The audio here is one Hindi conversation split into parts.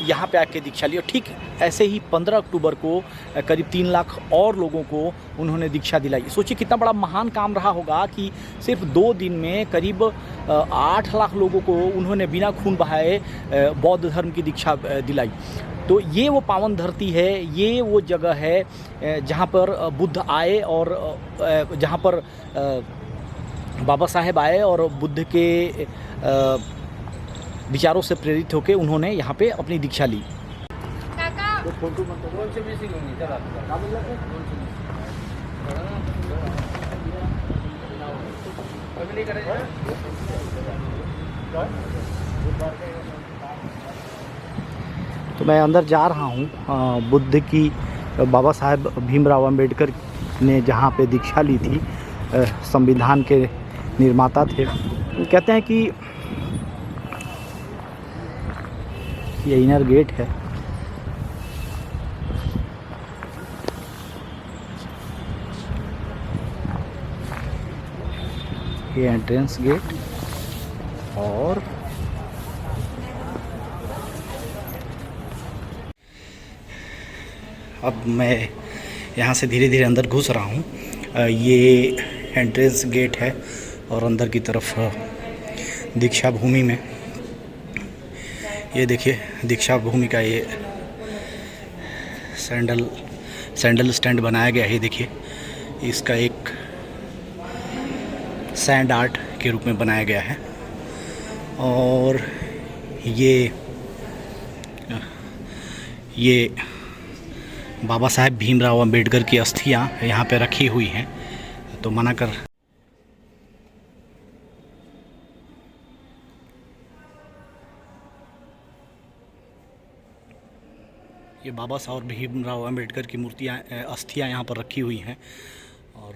यहाँ पे आके दीक्षा ली। और ठीक ऐसे ही 15 अक्टूबर को करीब 3 लाख और लोगों को उन्होंने दीक्षा दिलाई। सोचिए कितना बड़ा महान काम रहा होगा कि सिर्फ 2 दिन में करीब 8 लाख लोगों को उन्होंने बिना खून बहाए बौद्ध धर्म की दीक्षा दिलाई। तो ये वो पावन धरती है, ये वो जगह है जहाँ पर बुद्ध आए और जहाँ पर बाबा साहेब आए और बुद्ध के विचारों से प्रेरित होकर उन्होंने यहाँ पे अपनी दीक्षा ली। तो मैं अंदर जा रहा हूँ बुद्ध की, बाबा साहेब भीमराव अंबेडकर ने जहाँ पे दीक्षा ली थी, संविधान के निर्माता थे। कहते हैं कि ये इनर गेट है, ये एंट्रेंस गेट। और अब मैं यहाँ से धीरे धीरे अंदर घुस रहा हूँ। ये एंट्रेंस गेट है और अंदर की तरफ दीक्षा भूमि में, ये देखिए दीक्षा भूमि का ये सैंडल स्टैंड बनाया गया है। ये देखिए इसका एक सैंड आर्ट के रूप में बनाया गया है। और ये बाबा साहेब भीमराव अंबेडकर की अस्थियां यहाँ पे रखी हुई हैं। तो मना कर ये बाबा साहब भीमराव अंबेडकर की मूर्तियाँ, अस्थियाँ यहाँ पर रखी हुई हैं। और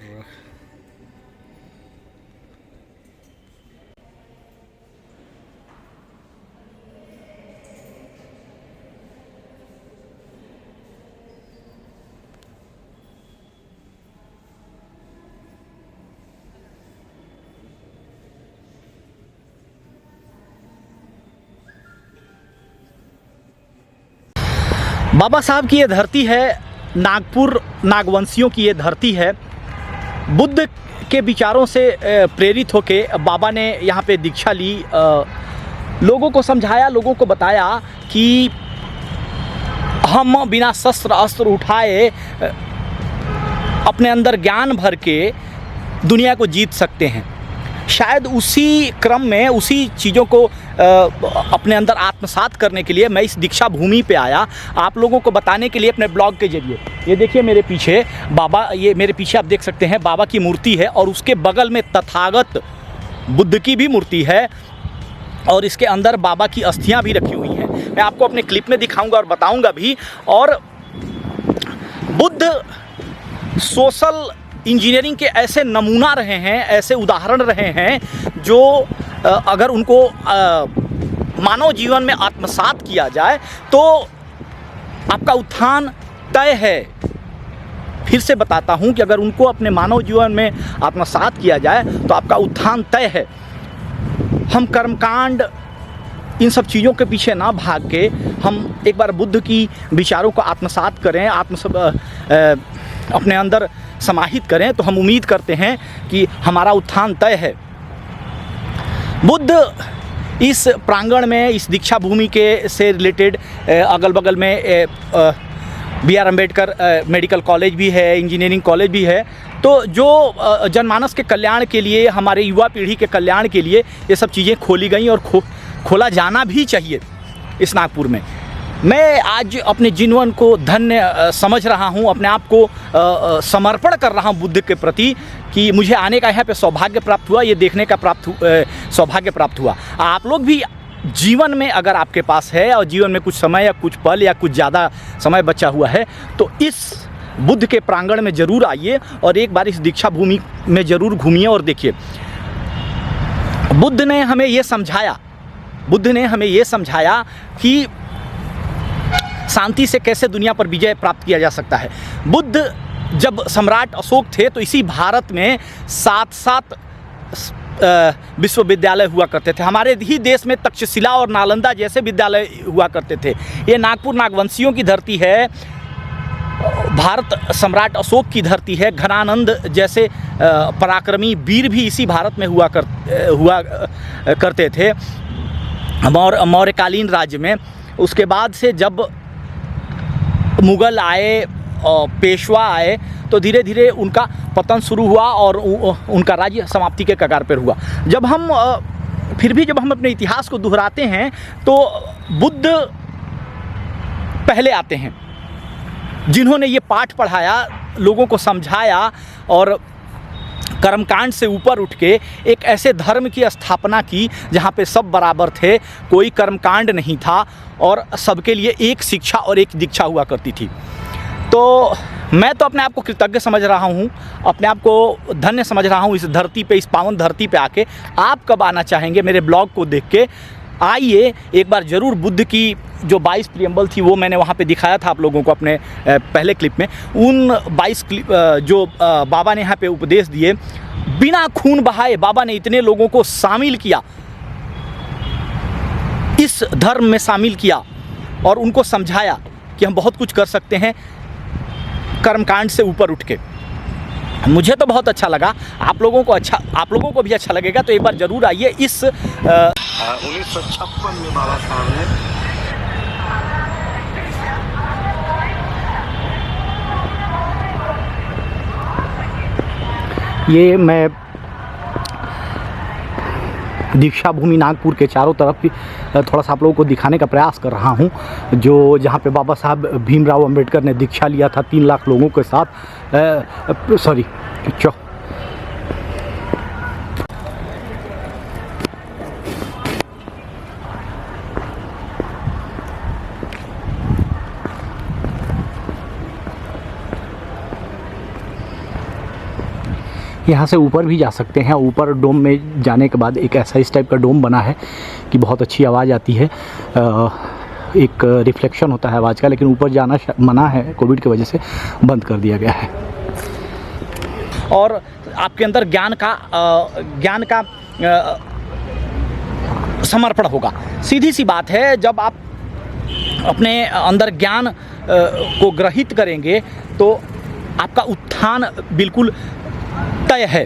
बाबा साहब की ये धरती है, नागपुर नागवंशियों की ये धरती है। बुद्ध के विचारों से प्रेरित होके बाबा ने यहाँ पे दीक्षा ली, लोगों को समझाया, लोगों को बताया कि हम बिना शस्त्र अस्त्र उठाए अपने अंदर ज्ञान भर के दुनिया को जीत सकते हैं। शायद उसी क्रम में, उसी चीज़ों को अपने अंदर आत्मसात करने के लिए मैं इस दीक्षा भूमि पे आया, आप लोगों को बताने के लिए अपने ब्लॉग के जरिए। ये देखिए मेरे पीछे बाबा, ये मेरे पीछे आप देख सकते हैं बाबा की मूर्ति है और उसके बगल में तथागत बुद्ध की भी मूर्ति है और इसके अंदर बाबा की अस्थियां भी रखी हुई हैं। मैं आपको अपने क्लिप में दिखाऊंगा और बताऊंगा भी। और बुद्ध सोशल इंजीनियरिंग के ऐसे नमूना रहे हैं, ऐसे उदाहरण रहे हैं जो अगर उनको मानव जीवन में आत्मसात किया जाए तो आपका उत्थान तय है। फिर से बताता हूं कि अगर उनको अपने मानव जीवन में आत्मसात किया जाए तो आपका उत्थान तय है। हम कर्मकांड इन सब चीज़ों के पीछे ना भाग के हम एक बार बुद्ध की विचारों को आत्मसात करें, अपने अंदर समाहित करें, तो हम उम्मीद करते हैं कि हमारा उत्थान तय है। बुद्ध इस प्रांगण में, इस दीक्षा भूमि के से रिलेटेड अगल बगल में BR अम्बेडकर मेडिकल कॉलेज भी है, इंजीनियरिंग कॉलेज भी है। तो जो जनमानस के कल्याण के लिए, हमारे युवा पीढ़ी के कल्याण के लिए ये सब चीज़ें खोली गई और खोला जाना भी चाहिए इस नागपुर में। मैं आज अपने जीवन को धन्य समझ रहा हूँ, अपने आप को समर्पण कर रहा हूँ बुद्ध के प्रति कि मुझे आने का यहाँ पे सौभाग्य प्राप्त हुआ, ये देखने का सौभाग्य प्राप्त हुआ। आप लोग भी जीवन में अगर आपके पास है और जीवन में कुछ समय या कुछ पल या कुछ ज़्यादा समय बचा हुआ है तो इस बुद्ध के प्रांगण में ज़रूर आइए और एक बार इस दीक्षा भूमि में ज़रूर घूमिए और देखिए। बुद्ध ने हमें ये समझाया कि शांति से कैसे दुनिया पर विजय प्राप्त किया जा सकता है। बुद्ध जब सम्राट अशोक थे तो इसी भारत में 7 विश्वविद्यालय हुआ करते थे। हमारे ही देश में तक्षशिला और नालंदा जैसे विद्यालय हुआ करते थे। ये नागपुर नागवंशियों की धरती है, भारत सम्राट अशोक की धरती है। घनानंद जैसे पराक्रमी वीर भी इसी भारत में हुआ करते थे मौर्यकालीन राज्य में। उसके बाद से जब मुग़ल आए, पेशवा आए, तो धीरे धीरे उनका पतन शुरू हुआ और उनका राज्य समाप्ति के कगार पर हुआ। जब हम अपने इतिहास को दोहराते हैं तो बुद्ध पहले आते हैं, जिन्होंने ये पाठ पढ़ाया, लोगों को समझाया और कर्मकांड से ऊपर उठ के एक ऐसे धर्म की स्थापना की जहाँ पे सब बराबर थे, कोई कर्मकांड नहीं था और सबके लिए एक शिक्षा और एक दीक्षा हुआ करती थी। तो मैं तो अपने आप को कृतज्ञ समझ रहा हूँ, अपने आप को धन्य समझ रहा हूँ इस धरती पे, इस पावन धरती पे आके। आप कब आना चाहेंगे मेरे ब्लॉग को देख के? आइए, एक बार ज़रूर। बुद्ध की जो 22 प्रियम्बल थी वो मैंने वहाँ पे दिखाया था आप लोगों को अपने पहले क्लिप में। उन 22 क्लिप जो बाबा ने यहाँ पे उपदेश दिए, बिना खून बहाए बाबा ने इतने लोगों को शामिल किया, इस धर्म में शामिल किया और उनको समझाया कि हम बहुत कुछ कर सकते हैं कर्मकांड से ऊपर उठ के। मुझे तो बहुत अच्छा लगा, आप लोगों को भी अच्छा लगेगा। तो एक बार ज़रूर आइए। इस 1956 में बाबा साहब ने ये मैं दीक्षा भूमि नागपुर के चारों तरफ थोड़ा सा आप लोगों को दिखाने का प्रयास कर रहा हूँ, जो जहाँ पे बाबा साहब भीमराव अंबेडकर ने दीक्षा लिया था 3 लाख लोगों के साथ। यहाँ से ऊपर भी जा सकते हैं। ऊपर डोम में जाने के बाद एक ऐसा इस टाइप का डोम बना है कि बहुत अच्छी आवाज़ आती है, एक रिफ्लेक्शन होता है आवाज़ का, लेकिन ऊपर जाना मना है, कोविड की वजह से बंद कर दिया गया है। और आपके अंदर ज्ञान का समर्पण होगा। सीधी सी बात है, जब आप अपने अंदर ज्ञान को ग्रहित करेंगे तो आपका उत्थान बिल्कुल तय है।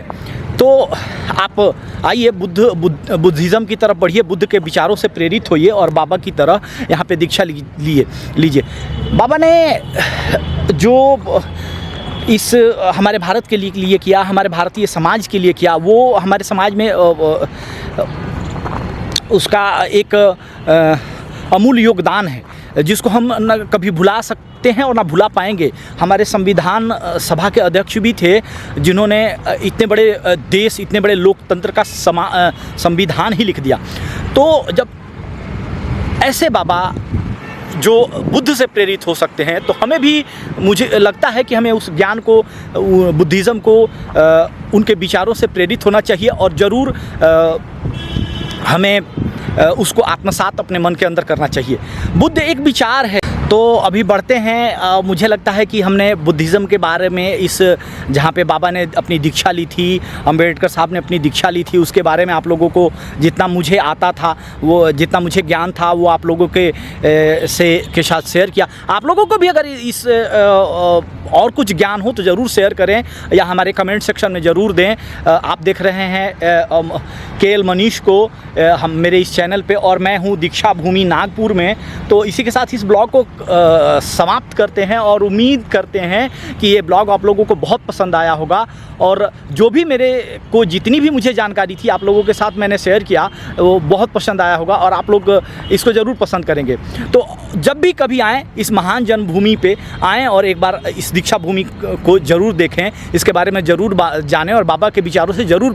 तो आप आइए, बुद्धिज़्म की तरफ बढ़िए, बुद्ध के विचारों से प्रेरित होइए और बाबा की तरह यहाँ पे दीक्षा लीजिए। बाबा ने जो इस हमारे भारत के लिए किया, हमारे भारतीय समाज के लिए किया, वो हमारे समाज में उसका एक अमूल्य योगदान है, जिसको हम न कभी भुला सकते हैं और ना भुला पाएंगे। हमारे संविधान सभा के अध्यक्ष भी थे, जिन्होंने इतने बड़े देश, इतने बड़े लोकतंत्र का संविधान ही लिख दिया। तो जब ऐसे बाबा जो बुद्ध से प्रेरित हो सकते हैं, तो हमें भी, मुझे लगता है कि हमें उस ज्ञान को, बुद्धिज़्म को, उनके विचारों से प्रेरित होना चाहिए और ज़रूर हमें उसको आत्मसात अपने मन के अंदर करना चाहिए। बुद्ध एक विचार है। तो अभी बढ़ते हैं। मुझे लगता है कि हमने बुद्धिज़्म के बारे में, इस जहाँ पे बाबा ने अपनी दीक्षा ली थी, अंबेडकर साहब ने अपनी दीक्षा ली थी, उसके बारे में आप लोगों को जितना मुझे आता था, वो जितना मुझे ज्ञान था, वो आप लोगों के साथ शेयर किया। आप लोगों को भी अगर इस और कुछ ज्ञान हो तो ज़रूर शेयर करें या हमारे कमेंट सेक्शन में ज़रूर दें। आप देख रहे हैं केएल मनीष को हम मेरे इस चैनल पे, और मैं हूँ दीक्षा भूमि नागपुर में। तो इसी के साथ इस ब्लॉग को समाप्त करते हैं और उम्मीद करते हैं कि ये ब्लॉग आप लोगों को बहुत पसंद आया होगा, और जो भी मेरे को जितनी भी मुझे जानकारी थी आप लोगों के साथ मैंने शेयर किया, वो बहुत पसंद आया होगा और आप लोग इसको ज़रूर पसंद करेंगे। तो जब भी कभी आएँ, इस महान जन्मभूमि पे आएँ और एक बार इस दीक्षा भूमि को ज़रूर देखें, इसके बारे में ज़रूर जानें और बाबा के विचारों से ज़रूर